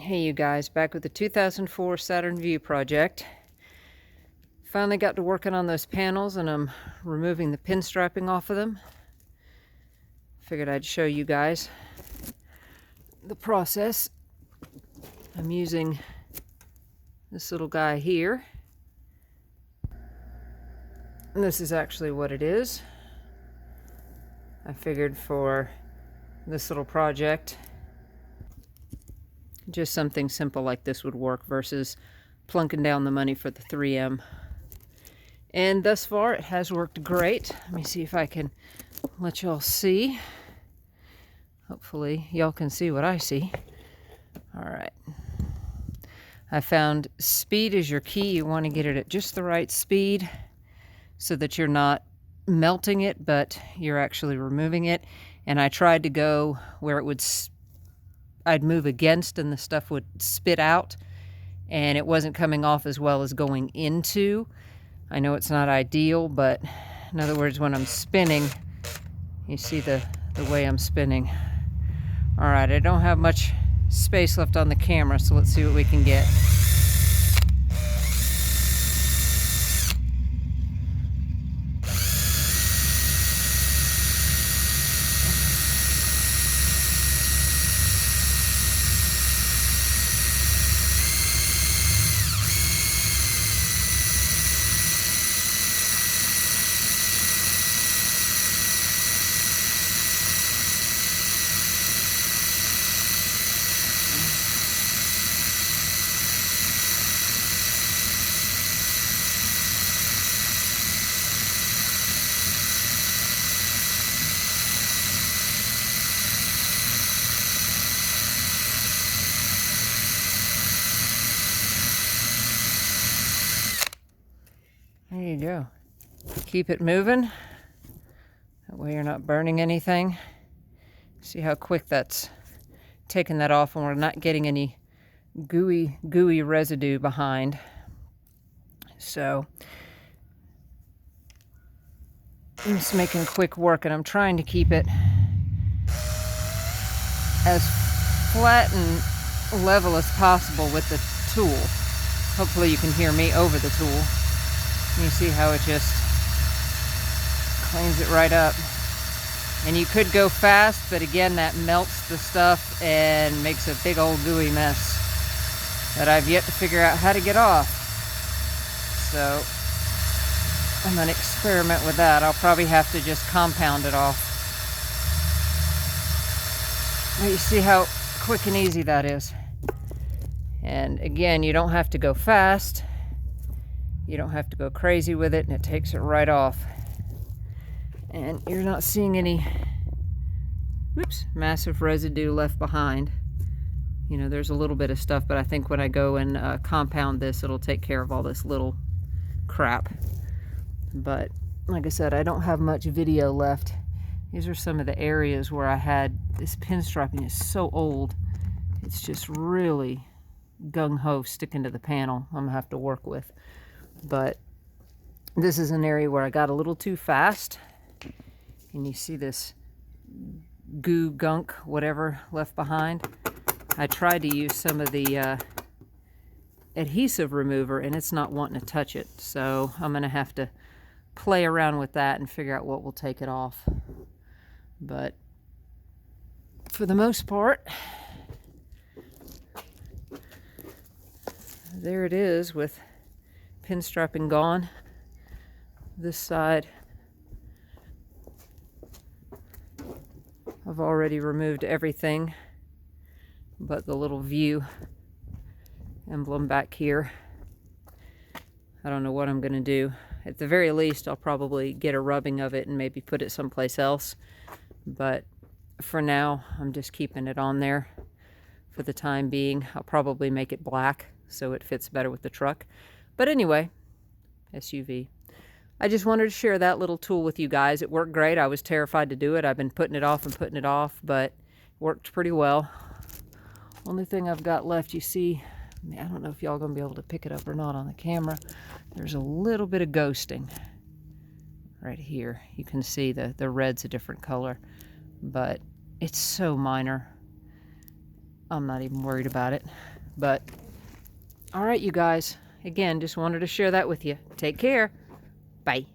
Hey you guys, back with the 2004 Saturn View project. Finally got to working on those panels and I'm removing the pinstriping off of them. Figured I'd show you guys the process. I'm using this little guy here. And this is actually what it is. I figured for this little project, just something simple like this would work versus plunking down the money for the 3M. And thus far it has worked great. Let me see if I can let y'all see. Hopefully y'all can see what I see. All right. I found speed is your key. You want to get it at just the right speed so that you're not melting it, but you're actually removing it. And I tried to go where it would I'd move against and the stuff would spit out, and it wasn't coming off as well as going into. I know it's not ideal, but in other words, when I'm spinning, you see the way I'm spinning. All right, I don't have much space left on the camera, so let's see what we can get. There you go. Keep it moving. That way you're not burning anything. See how quick that's taking that off, and we're not getting any gooey residue behind. So I'm just making quick work, and I'm trying to keep it as flat and level as possible with the tool. Hopefully you can hear me over the tool. You see how it just cleans it right up. And you could go fast, but again, that melts the stuff and makes a big old gooey mess that I've yet to figure out how to get off. So I'm going to experiment with that. I'll probably have to just compound it off. But you see how quick and easy that is. And again, you don't have to go fast. You don't have to go crazy with it, and it takes it right off. And you're not seeing any, massive residue left behind. You know, there's a little bit of stuff, but I think when I go and compound this, it'll take care of all this little crap. But like I said, I don't have much video left. These are some of the areas where I had this pinstriping is so old. It's just really gung-ho sticking to the panel. I'm gonna have to work with. But this is an area where I got a little too fast, and you see this gunk, whatever, left behind. I tried to use some of the adhesive remover, and it's not wanting to touch it, so I'm gonna have to play around with that and figure out what will take it off. But for the most part, there it is with pinstriping gone. This side I've already removed everything but the little view emblem back here. I don't know what I'm gonna do. At the very least, I'll probably get a rubbing of it and maybe put it someplace else. But for now, I'm just keeping it on there for the time being. I'll probably make it black so it fits better with the truck. But anyway, SUV. I just wanted to share that little tool with you guys. It worked great. I was terrified to do it. I've been putting it off and putting it off, but it worked pretty well. Only thing I've got left, you see, I don't know if y'all gonna be able to pick it up or not on the camera. There's a little bit of ghosting right here. You can see the red's a different color, but it's so minor. I'm not even worried about it. But, all right, you guys. Again, just wanted to share that with you. Take care. Bye.